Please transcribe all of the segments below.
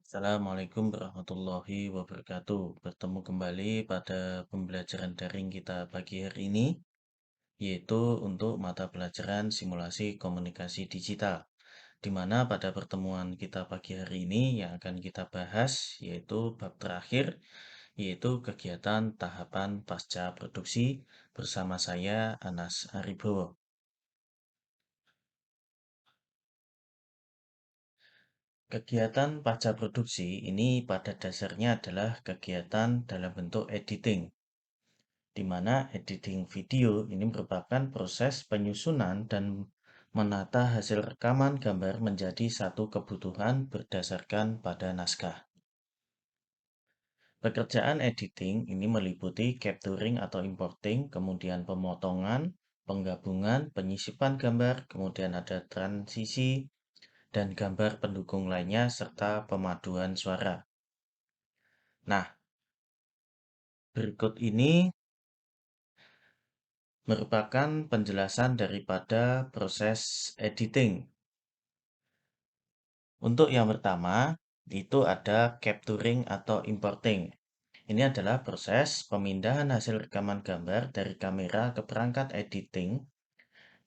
Assalamualaikum warahmatullahi wabarakatuh. Bertemu kembali pada pembelajaran daring kita pagi hari ini, yaitu untuk mata pelajaran simulasi komunikasi digital. Di mana pada pertemuan kita pagi hari ini yang akan kita bahas yaitu bab terakhir, yaitu kegiatan tahapan pasca produksi bersama saya Anas Aribowo. Kegiatan pasca produksi ini pada dasarnya adalah kegiatan dalam bentuk editing, di mana editing video ini merupakan proses penyusunan dan menata hasil rekaman gambar menjadi satu kebutuhan berdasarkan pada naskah. Pekerjaan editing ini meliputi capturing atau importing, kemudian pemotongan, penggabungan, penyisipan gambar, kemudian ada transisi, dan gambar pendukung lainnya, serta pemaduan suara. Nah, berikut ini merupakan penjelasan daripada proses editing. Untuk yang pertama, itu ada capturing atau importing. Ini adalah proses pemindahan hasil rekaman gambar dari kamera ke perangkat editing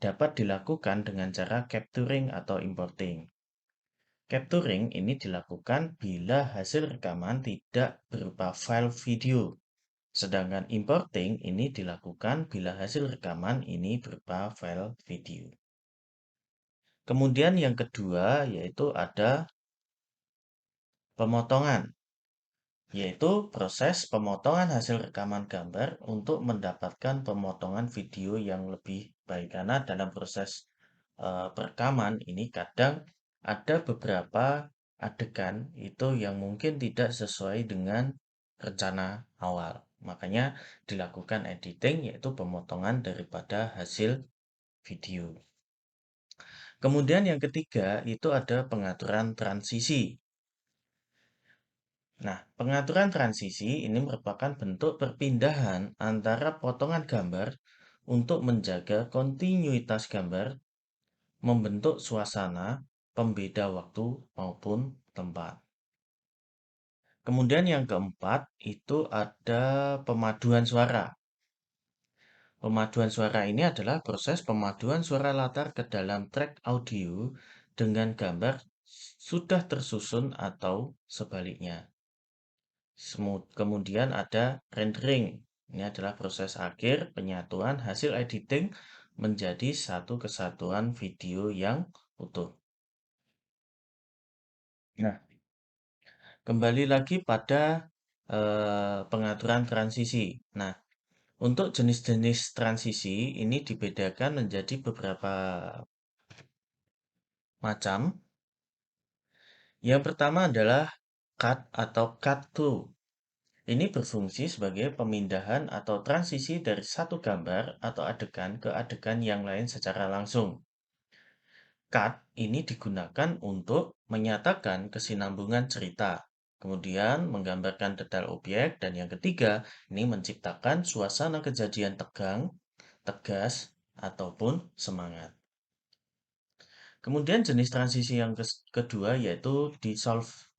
dapat dilakukan dengan cara capturing atau importing. Capturing ini dilakukan bila hasil rekaman tidak berupa file video. Sedangkan importing ini dilakukan bila hasil rekaman ini berupa file video. Kemudian yang kedua yaitu ada pemotongan, yaitu proses pemotongan hasil rekaman gambar untuk mendapatkan pemotongan video yang lebih baik. Karena dalam proses perekaman ini kadang ada beberapa adegan itu yang mungkin tidak sesuai dengan rencana awal. Makanya dilakukan editing yaitu pemotongan daripada hasil video. Kemudian yang ketiga itu ada pengaturan transisi. Nah, pengaturan transisi ini merupakan bentuk perpindahan antara potongan gambar untuk menjaga kontinuitas gambar, membentuk suasana, pembeda waktu maupun tempat. Kemudian yang keempat itu ada pemaduan suara. Pemaduan suara ini adalah proses pemaduan suara latar ke dalam track audio dengan gambar sudah tersusun atau sebaliknya. Kemudian ada rendering. Ini adalah proses akhir penyatuan hasil editing menjadi satu kesatuan video yang utuh. Nah, kembali lagi pada pengaturan transisi. Nah, untuk jenis-jenis transisi ini dibedakan menjadi beberapa macam. Yang pertama adalah cut atau cut to. Ini berfungsi sebagai pemindahan atau transisi dari satu gambar atau adegan ke adegan yang lain secara langsung. Cut ini digunakan untuk menyatakan kesinambungan cerita, kemudian menggambarkan detail objek, dan yang ketiga, ini menciptakan suasana kejadian tegang, tegas, ataupun semangat. Kemudian jenis transisi yang kedua yaitu dissolve.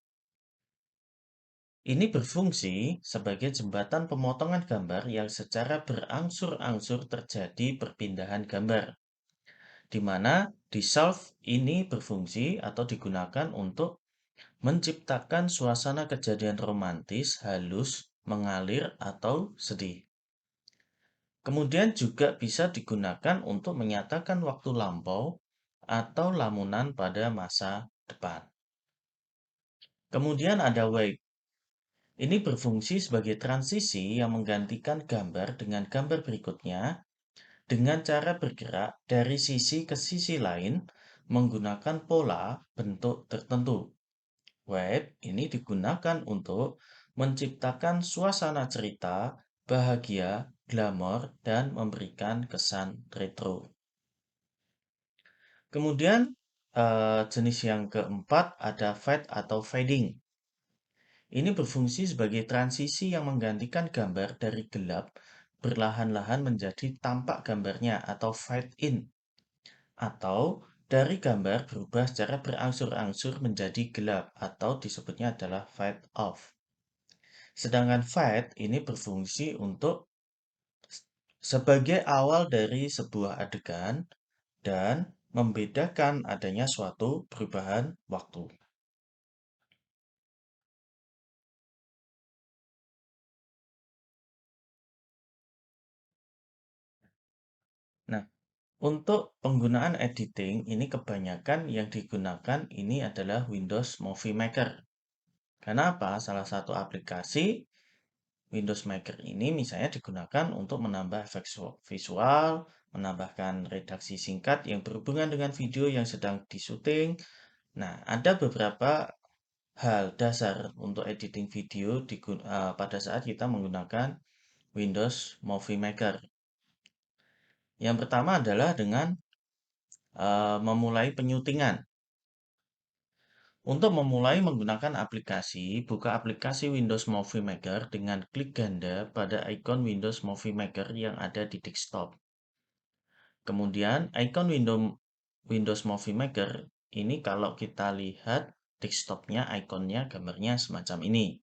Ini berfungsi sebagai jembatan pemotongan gambar yang secara berangsur-angsur terjadi perpindahan gambar, di mana dissolve ini berfungsi atau digunakan untuk menciptakan suasana kejadian romantis, halus, mengalir, atau sedih. Kemudian juga bisa digunakan untuk menyatakan waktu lampau atau lamunan pada masa depan. Kemudian ada wave. Ini berfungsi sebagai transisi yang menggantikan gambar dengan gambar berikutnya dengan cara bergerak dari sisi ke sisi lain menggunakan pola bentuk tertentu. Wave ini digunakan untuk menciptakan suasana cerita, bahagia, glamor, dan memberikan kesan retro. Kemudian jenis yang keempat ada fade atau fading. Ini berfungsi sebagai transisi yang menggantikan gambar dari gelap perlahan-lahan menjadi tampak gambarnya atau fade in. Atau Dari gambar berubah secara berangsur-angsur menjadi gelap atau disebutnya adalah fade off. Sedangkan fade ini berfungsi untuk sebagai awal dari sebuah adegan dan membedakan adanya suatu perubahan waktu. Nah, untuk penggunaan editing ini kebanyakan yang digunakan ini adalah Windows Movie Maker. Kenapa? Salah satu aplikasi Windows Maker ini misalnya digunakan untuk menambah efek visual, menambahkan redaksi singkat yang berhubungan dengan video yang sedang disuting. Nah, ada beberapa hal dasar untuk editing video pada saat kita menggunakan Windows Movie Maker. Yang pertama adalah dengan memulai penyutingan. Untuk memulai menggunakan aplikasi, buka aplikasi Windows Movie Maker dengan klik ganda pada ikon Windows Movie Maker yang ada di desktop. Kemudian, ikon Windows Movie Maker ini kalau kita lihat desktopnya, ikonnya, gambarnya semacam ini.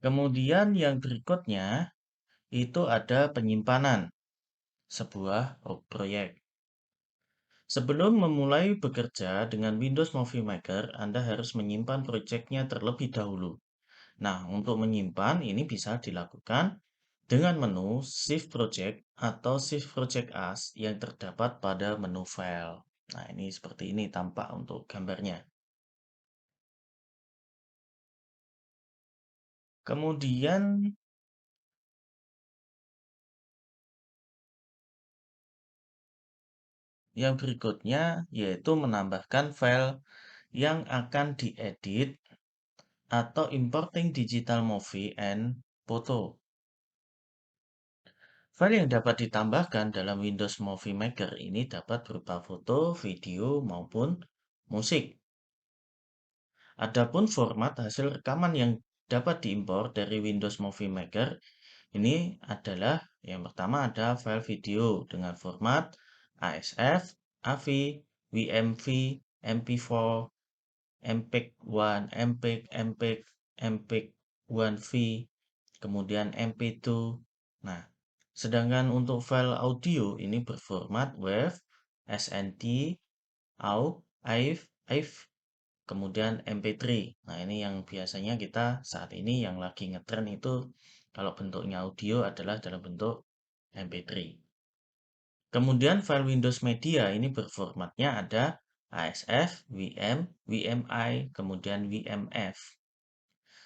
Kemudian yang berikutnya itu ada penyimpanan sebuah proyek. Sebelum memulai bekerja dengan Windows Movie Maker, Anda harus menyimpan proyeknya terlebih dahulu. Nah, untuk menyimpan ini bisa dilakukan dengan menu Shift Project atau Shift Project As yang terdapat pada menu file. Nah, ini seperti ini tampak untuk gambarnya. Kemudian yang berikutnya yaitu menambahkan file yang akan diedit atau importing digital movie and photo. File yang dapat ditambahkan dalam Windows Movie Maker ini dapat berupa foto, video, maupun musik. Adapun format hasil rekaman yang dapat diimpor dari Windows Movie Maker ini adalah yang pertama ada file video dengan format ASF, AVI, WMV, MP4, MPEG-1, MPEG, MPEG, MPEG-1V, kemudian MP2. Nah, sedangkan untuk file audio ini berformat WAV, SNT, AUG, AIF, AIF, kemudian MP3. Nah, ini yang biasanya kita saat ini yang lagi ngetren itu kalau bentuknya audio adalah dalam bentuk MP3. Kemudian file Windows Media ini berformatnya ada ASF, WM, WMI, kemudian WMF.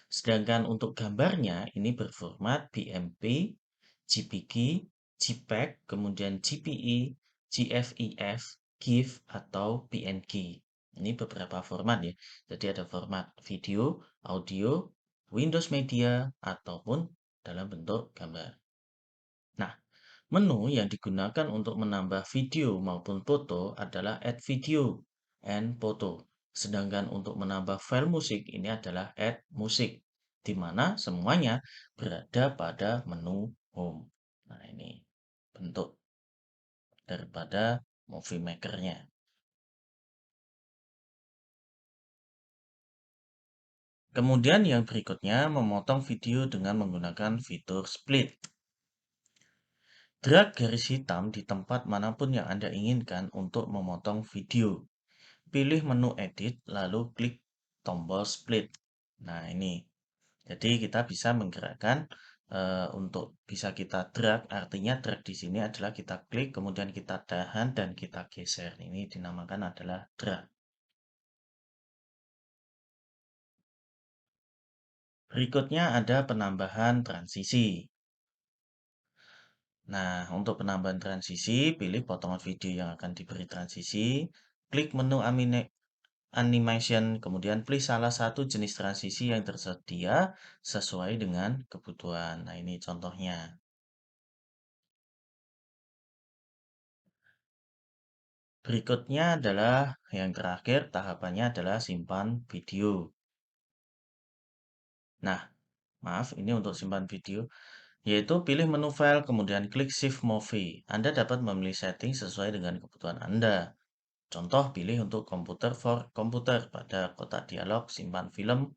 Sedangkan untuk gambarnya ini berformat BMP, JPG, JPEG, kemudian GPE, GFEF, GIF, atau PNG. Ini beberapa format ya. Jadi ada format video, audio, Windows Media, ataupun dalam bentuk gambar. Nah, menu yang digunakan untuk menambah video maupun foto adalah Add Video and Photo. Sedangkan untuk menambah file musik ini adalah Add Music, di mana semuanya berada pada menu Home. Nah, ini bentuk daripada Movie Maker-nya. Kemudian yang berikutnya memotong video dengan menggunakan fitur split. Drag garis hitam di tempat manapun yang Anda inginkan untuk memotong video. Pilih menu edit, lalu klik tombol split. Nah, ini. Jadi kita bisa menggerakkan untuk bisa kita drag, artinya drag di sini adalah kita klik, kemudian kita tahan dan kita geser. Ini dinamakan adalah drag. Berikutnya ada penambahan transisi. Nah, untuk penambahan transisi, pilih potongan video yang akan diberi transisi, klik menu animation, kemudian pilih salah satu jenis transisi yang tersedia sesuai dengan kebutuhan. Nah, ini contohnya. Berikutnya adalah yang terakhir, tahapannya adalah simpan video. Nah, maaf, ini untuk simpan video. yaitu pilih menu file, kemudian klik Shift Movie. Anda dapat memilih setting sesuai dengan kebutuhan Anda. Contoh, pilih untuk komputer for komputer pada kotak dialog, simpan film,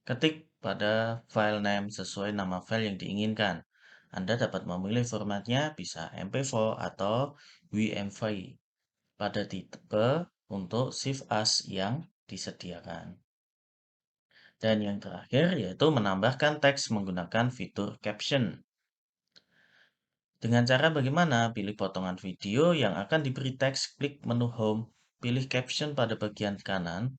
ketik pada file name sesuai nama file yang diinginkan. Anda dapat memilih formatnya bisa MP4 atau WMV pada tipe untuk Shift As yang disediakan. Dan yang terakhir yaitu menambahkan teks menggunakan fitur caption. Dengan cara bagaimana? Pilih potongan video yang akan diberi teks, klik menu Home, pilih caption pada bagian kanan,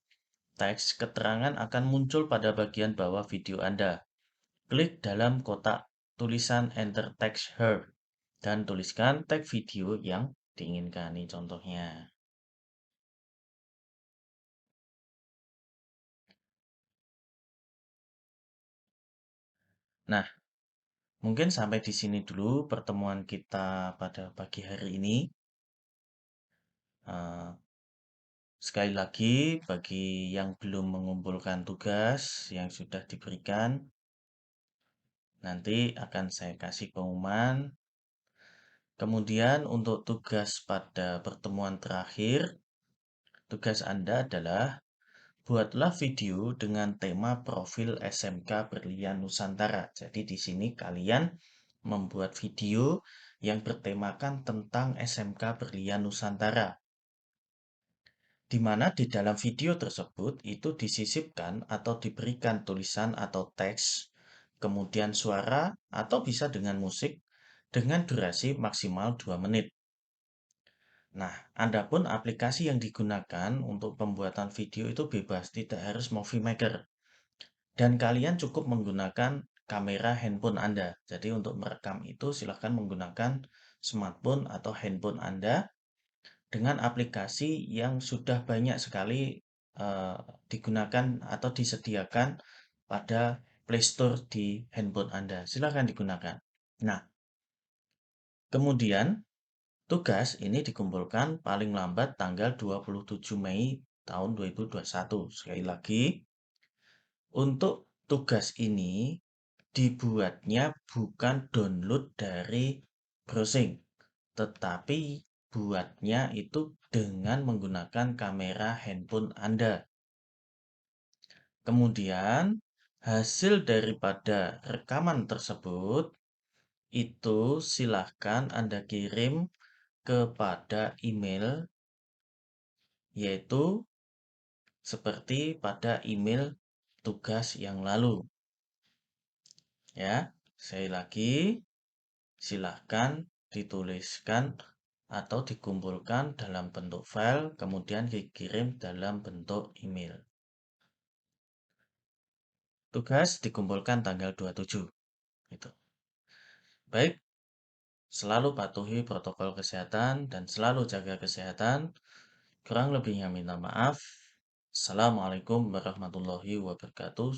teks keterangan akan muncul pada bagian bawah video Anda. Klik dalam kotak tulisan Enter Text Here dan tuliskan teks video yang diinginkan. Ini contohnya. Nah, mungkin sampai di sini dulu pertemuan kita pada pagi hari ini. Eh, Sekali lagi, bagi yang belum mengumpulkan tugas yang sudah diberikan, nanti akan saya kasih pengumuman. Kemudian untuk tugas pada pertemuan terakhir, tugas Anda adalah buatlah video dengan tema profil SMK Berlian Nusantara. Jadi di sini kalian membuat video yang bertemakan tentang SMK Berlian Nusantara. Di mana di dalam video tersebut itu disisipkan atau diberikan tulisan atau teks, kemudian suara atau bisa dengan musik dengan durasi maksimal 2 menit. Nah, adapun aplikasi yang digunakan untuk pembuatan video itu bebas, tidak harus Movie Maker. Dan kalian cukup menggunakan kamera handphone Anda. Jadi untuk merekam itu silahkan menggunakan smartphone atau handphone Anda dengan aplikasi yang sudah banyak sekali eh, digunakan atau disediakan pada Play Store di handphone Anda. Silakan digunakan. Nah, kemudian tugas ini dikumpulkan paling lambat tanggal 27 Mei tahun 2021. Sekali lagi, untuk tugas ini dibuatnya bukan download dari browsing, tetapi buatnya itu dengan menggunakan kamera handphone Anda. Kemudian, hasil daripada rekaman tersebut itu silahkan Anda kirim kepada email, yaitu seperti pada email tugas yang lalu. Ya, sekali lagi, silahkan dituliskan atau dikumpulkan dalam bentuk file, kemudian dikirim dalam bentuk email. Tugas dikumpulkan tanggal 27. Itu. Baik, selalu patuhi protokol kesehatan dan selalu jaga kesehatan. Kurang lebihnya minta maaf. Assalamualaikum warahmatullahi wabarakatuh.